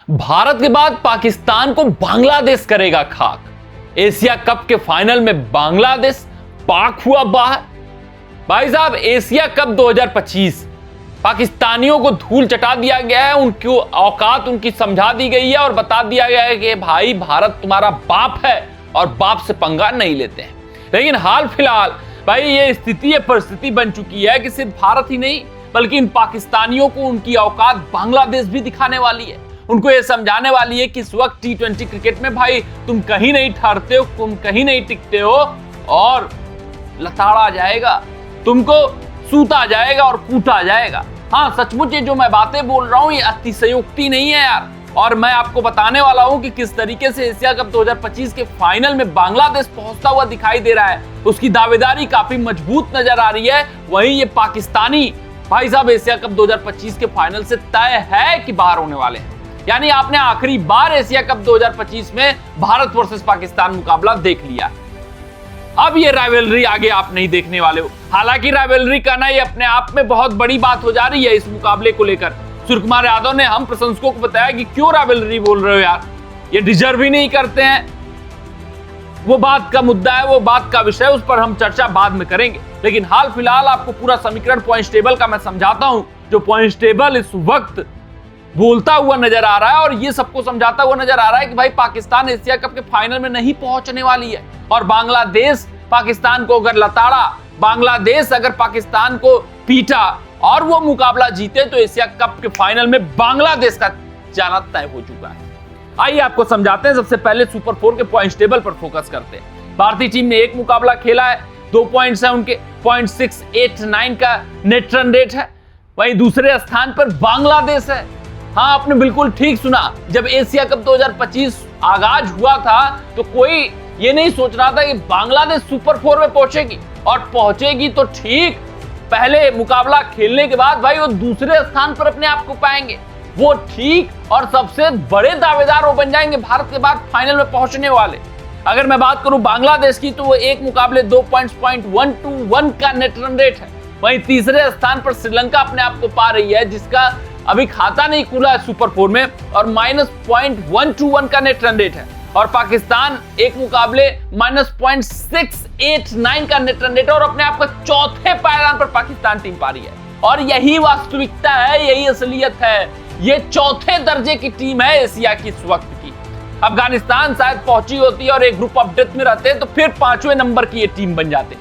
भारत के बाद पाकिस्तान को बांग्लादेश करेगा खाक। एशिया कप के फाइनल में बांग्लादेश, पाक हुआ बाहर। भाई साहब, एशिया कप 2025 पाकिस्तानियों को धूल चटा दिया गया है, उनकी औकात उनकी समझा दी गई है और बता दिया गया है कि भाई भारत तुम्हारा बाप है और बाप से पंगा नहीं लेते हैं। लेकिन हाल फिलहाल भाई ये स्थिति, ये परिस्थिति बन चुकी है कि सिर्फ भारत ही नहीं बल्कि इन पाकिस्तानियों को उनकी औकात बांग्लादेश भी दिखाने वाली है। उनको ये समझाने वाली है कि इस वक्त T20 क्रिकेट में भाई तुम कहीं नहीं ठहरते हो, तुम कहीं नहीं टिकते हो और लताड़ा जाएगा, तुमको सूता जाएगा और कूटा जाएगा। हाँ, सचमुच ये जो मैं बातें बोल रहा हूँ ये अतिशयोक्ति नहीं है यार। और मैं आपको बताने वाला हूं कि किस तरीके से एशिया कप 2025 के फाइनल में बांग्लादेश पहुंचता हुआ दिखाई दे रहा है। उसकी दावेदारी काफी मजबूत नजर आ रही है। वहीं ये पाकिस्तानी भाई साहब एशिया कप 2025 के फाइनल से तय है कि बाहर होने वाले हैं। यानी आपने आखिरी बार एशिया कप 2025 में भारत वर्सेस पाकिस्तान मुकाबला देख लिया। अब ये राइवलरी आगे आप नहीं देखने वाले हो। हालांकि राइवलरी करना ये अपने आप में बहुत बड़ी बात हो जा रही है इस मुकाबले को लेकर। सूर्य कुमार यादव ने हम प्रशंसकों को बताया कि क्यों राइवलरी बोल रहे हो यार, ये डिजर्व ही नहीं करते हैं। वो बात का मुद्दा है, वो बात का विषय, उस पर हम चर्चा बाद में करेंगे। लेकिन हाल फिलहाल आपको पूरा समीकरण पॉइंट्स टेबल का मैं समझाता हूं। जो पॉइंट्स टेबल इस वक्त बोलता हुआ नजर आ रहा है और ये सबको समझाता हुआ नजर आ रहा है कि भाई पाकिस्तान एशिया कप के फाइनल में नहीं पहुंचने वाली है। और बांग्लादेश पाकिस्तान को अगर लताड़ा, बांग्लादेश अगर पाकिस्तान को पीटा और वो मुकाबला जीते तो एशिया कप के फाइनल में बांग्लादेश का जाना तय हो चुका है। आइए आपको समझाते हैं। सबसे पहले सुपर 4 के पॉइंट्स टेबल पर फोकस करते हैं। भारतीय टीम ने एक मुकाबला खेला है, 2 पॉइंट्स है उनके, 0.689 का नेट रन रेट है। वहीं दूसरे स्थान पर बांग्लादेश है। हाँ, आपने बिल्कुल ठीक सुना। जब एशिया कप 2025 आगाज हुआ था तो कोई ये नहीं सोच रहा था कि बांग्लादेश सुपर 4 में पहुंचेगी, और पहुंचेगी तो ठीक, पहले मुकाबला खेलने के बाद भाई वो दूसरे स्थान पर अपने आप को पाएंगे। वो ठीक और सबसे बड़े दावेदार वो बन जाएंगे भारत के बाद फाइनल में पहुंचने वाले। अगर मैं बात करूं बांग्लादेश की तो वो एक मुकाबले 2 पॉइंट्स 0.121 का नेट रन रेट है। वहीं तीसरे स्थान पर श्रीलंका अपने आप को पा रही है, जिसका अभी खाता नहीं खुला है सुपर 4 में, और -0.121 का नेट रन रेट है। और पाकिस्तान एक मुकाबले -0.689 का नेट रन रेट है और अपने आप को चौथे पायदान पर पाकिस्तान टीम पा रही है। और यही वास्तविकता है, यही असलियत है। ये चौथे दर्जे की टीम है एशिया की इस वक्त की। अफगानिस्तान शायद पहुंची होती और एक ग्रुप ऑफ डेथ में रहते तो फिर 5वें नंबर की ये टीम बन जाते।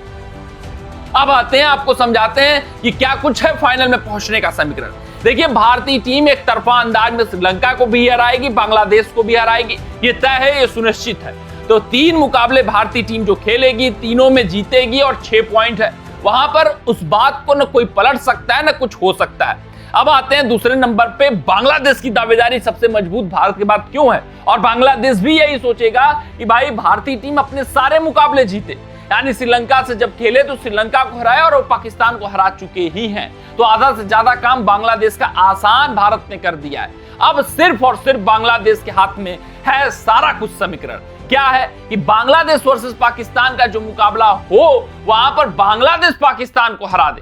अब आते हैं, आपको समझाते हैं कि क्या कुछ है फाइनल में पहुंचने का समीकरण। देखिए, भारतीय टीम एक तरफा अंदाज में श्रीलंका को भी हराएगी, बांग्लादेश को भी हराएगी, ये तय है, ये सुनिश्चित है। तो 3 मुकाबले भारतीय टीम जो खेलेगी तीनों में जीतेगी और 6 पॉइंट है। वहां पर उस बात को न कोई पलट सकता है न कुछ हो सकता है। अब आते हैं दूसरे नंबर पे, बांग्लादेश की दावेदारी सबसे मजबूत भारत के बाद क्यों है। और बांग्लादेश भी यही सोचेगा कि भाई भारतीय टीम अपने सारे मुकाबले जीते। यानी श्रीलंका से जब खेले तो श्रीलंका को हराया और वो पाकिस्तान को हरा चुके ही हैं। तो आधा से ज्यादा काम बांग्लादेश का आसान भारत ने कर दिया है। अब सिर्फ और सिर्फ बांग्लादेश के हाथ में है सारा कुछ समीकरण। क्या है कि बांग्लादेश वर्सेस पाकिस्तान का जो मुकाबला हो वहां पर बांग्लादेश पाकिस्तान को हरा दे।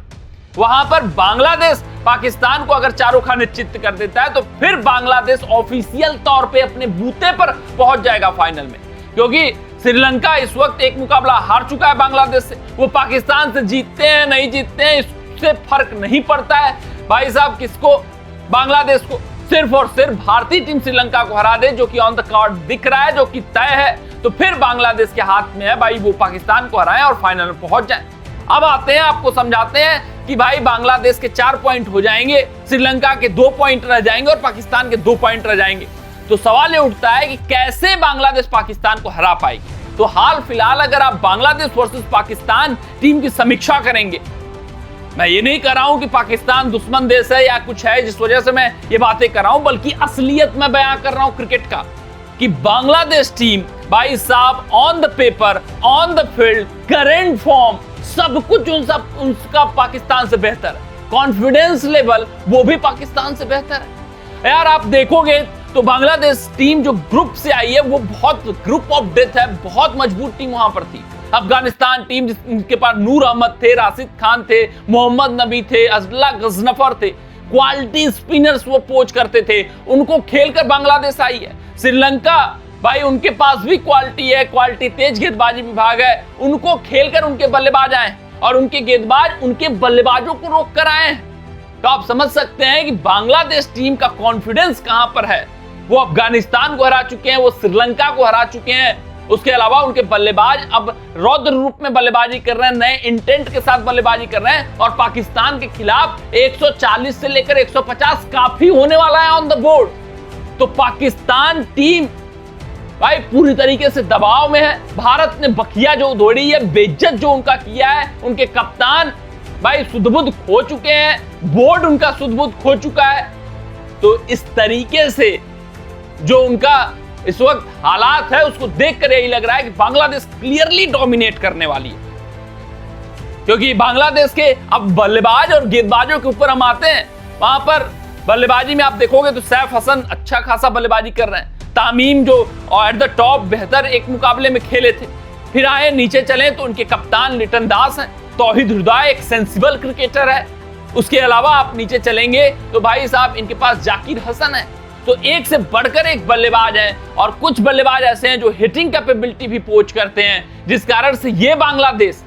वहां पर बांग्लादेश पाकिस्तान को अगर चारों खाने चित्त कर देता है तो फिर बांग्लादेश ऑफिशियल तौर पे अपने बूते पर पहुंच जाएगा फाइनल में। क्योंकि श्रीलंका इस वक्त एक मुकाबला हार चुका है बांग्लादेश से। वो पाकिस्तान से जीतते हैं नहीं जीतते हैं इससे फर्क नहीं पड़ता है भाई साहब। किसको? बांग्लादेश को। सिर्फ और सिर्फ भारतीय टीम श्रीलंका को हरा दे, जो कि ऑन द कार्ड दिख रहा है, जो कि तय है, तो फिर बांग्लादेश के हाथ में है भाई वो पाकिस्तान को हराए और फाइनल में पहुंच जाए। अब आते हैं, आपको समझाते हैं कि भाई बांग्लादेश के 4 पॉइंट हो जाएंगे, श्रीलंका के 2 पॉइंट रह जाएंगे और पाकिस्तान के 2 पॉइंट रह जाएंगे। तो सवाल ये उठता है कि कैसे बांग्लादेश पाकिस्तान को हरा पाएगी। तो हाल फिलहाल अगर आप बांग्लादेश वर्सेस पाकिस्तान टीम की समीक्षा करेंगे, मैं ये नहीं कर रहा हूं कि पाकिस्तान दुश्मन देश है या कुछ है जिस वजह से मैं ये बातें कर रहा हूं, बल्कि असलियत में बयां कर रहा हूं क्रिकेट का, कि बांग्लादेश टीम भाई साहब on the paper, on the field, current form, सब कुछ उनका पाकिस्तान से बेहतर है। कॉन्फिडेंस लेवल वो भी पाकिस्तान से बेहतर है। यार आप देखोगे तो बांग्लादेश टीम जो ग्रुप से आई है वो बहुत ग्रुप ऑफ डेथ है, बहुत मजबूत टीम वहां पर थी। अफगानिस्तान टीम जिनके पास नूर अहमद थे, राशिद खान थे, मोहम्मद नबी थे, अजला गजनफर थे, क्वालिटी स्पिनर्स वो पोच करते थे, उनको खेलकर बांग्लादेश आई है। श्रीलंका भाई उनके पास भी क्वालिटी है, क्वालिटी तेज गेंदबाजी विभाग है, उनको खेलकर उनके बल्लेबाज आए और उनके गेंदबाज उनके बल्लेबाजों को रोक कर आए। तो आप समझ सकते हैं कि बांग्लादेश टीम का कॉन्फिडेंस कहां पर है। वो अफगानिस्तान को हरा चुके हैं, वो श्रीलंका को हरा चुके हैं, उसके अलावा उनके बल्लेबाज अब रौद्र रूप में बल्लेबाजी कर रहे हैं, नए इंटेंट के साथ बल्लेबाजी कर रहे हैं और पाकिस्तान के खिलाफ 140 से लेकर 150 काफी होने वाला है ऑन द बोर्ड। तो पाकिस्तान टीम भाई पूरी तरीके से दबाव में है। भारत ने बखिया जो उधोड़ी है, बेइज्जत जो उनका किया है, उनके कप्तान भाई सुध-बुध खो चुके हैं, बोर्ड उनका सुध-बुध खो चुका है। तो इस तरीके से जो उनका इस वक्त हालात है उसको देखकर यही लग रहा है कि बांग्लादेश क्लियरली डोमिनेट करने वाली है, क्योंकि बांग्लादेश के अब बल्लेबाज और गेंदबाजों के ऊपर हम आते हैं। वहां पर बल्लेबाजी में आप देखोगे तो सैफ हसन अच्छा खासा बल्लेबाजी कर रहे हैं, तामीम जो एट द टॉप बेहतर एक मुकाबले में खेले थे, फिर आए नीचे चले तो उनके कप्तान लिटन दास हैं, तौहीद हृदय एक सेंसिबल क्रिकेटर है। उसके अलावा आप नीचे चलेंगे तो भाई साहब इनके पास जाकिर हसन है। तो एक से बढ़कर एक बल्लेबाज है और कुछ बल्लेबाज ऐसे हैं जो हिटिंग कैपेबिलिटी भी पोच करते हैं, जिस कारण से ये बांग्लादेश,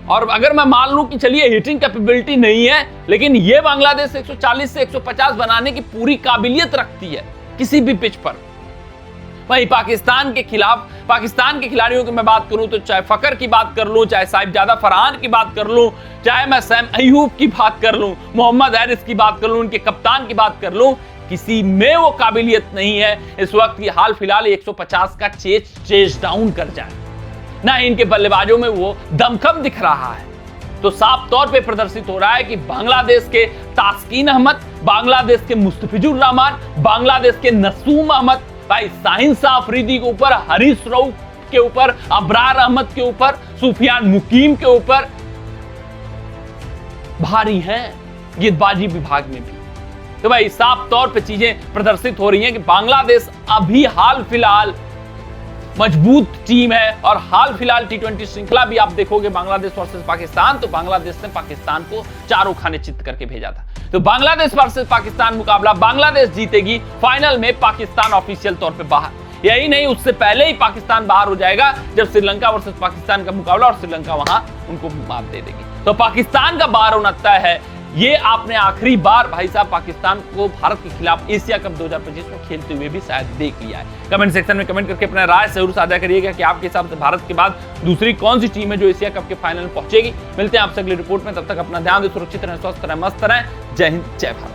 और अगर मैं मान लूं कि चलिए हिटिंग कैपेबिलिटी नहीं है, लेकिन ये बांग्लादेश 140 से 150 बनाने की पूरी काबिलियत रखती है किसी भी पिच पर। वहीं पाकिस्तान के खिलाड़ियों की मैं बात करूं तो चाहे फकर की बात कर लूं, चाहे साहिबजादा फरहान की बात कर लूं, चाहे मैं सैम अयूब की बात कर लूं, मोहम्मद हारिस की बात कर लूं, उनके कप्तान की बात कर लूं, किसी में वो काबिलियत नहीं है इस वक्त की हाल फिलहाल 150 का चेज डाउन कर जाए, ना इनके बल्लेबाजों में वो दमखम दिख रहा है। तो साफ तौर पे प्रदर्शित हो रहा है कि बांग्लादेश के तास्कीन अहमद, बांग्लादेश के मुस्तफिजुर रहमान, बांग्लादेश के नसूम अहमद, भाई शाहीन शाह अफरीदी के ऊपर, हरीश रऊफ के ऊपर, अबरार अहमद के ऊपर, सुफियान मुकीम के ऊपर भारी हैं गेंदबाजी विभाग में भी। तो भाई साफ तौर पे चीजें प्रदर्शित हो रही हैं कि बांग्लादेश अभी हाल फिलहाल मजबूत टीम है। और हाल फिलहाल टी20 श्रृंखला भी आप देखोगे बांग्लादेश वर्सेस पाकिस्तान, तो बांग्लादेश ने पाकिस्तान को चारों खाने चित्त करके भेजा था। तो बांग्लादेश वर्सेस पाकिस्तान मुकाबला बांग्लादेश जीतेगी, फाइनल में पाकिस्तान ऑफिशियल तौर पे बाहर। यही नहीं, उससे पहले ही पाकिस्तान बाहर हो जाएगा जब श्रीलंका वर्सेस पाकिस्तान का मुकाबला और श्रीलंका वहां उनको मात दे देगी। तो पाकिस्तान का बाहर होना तय है। ये आपने आखिरी बार भाई साहब पाकिस्तान को भारत के खिलाफ एशिया कप 2025 में खेलते हुए भी शायद देख लिया है। कमेंट सेक्शन में कमेंट करके अपना राय जरूर साझा करिएगा कि आपके हिसाब से भारत के बाद दूसरी कौन सी टीम है जो एशिया कप के फाइनल में पहुंचेगी। मिलते हैं आपसे अगली रिपोर्ट में, तब तक अपना ध्यान दें, सुरक्षित रहें, स्वस्थ रहें, मस्त रहें। जय हिंद, जय भारत।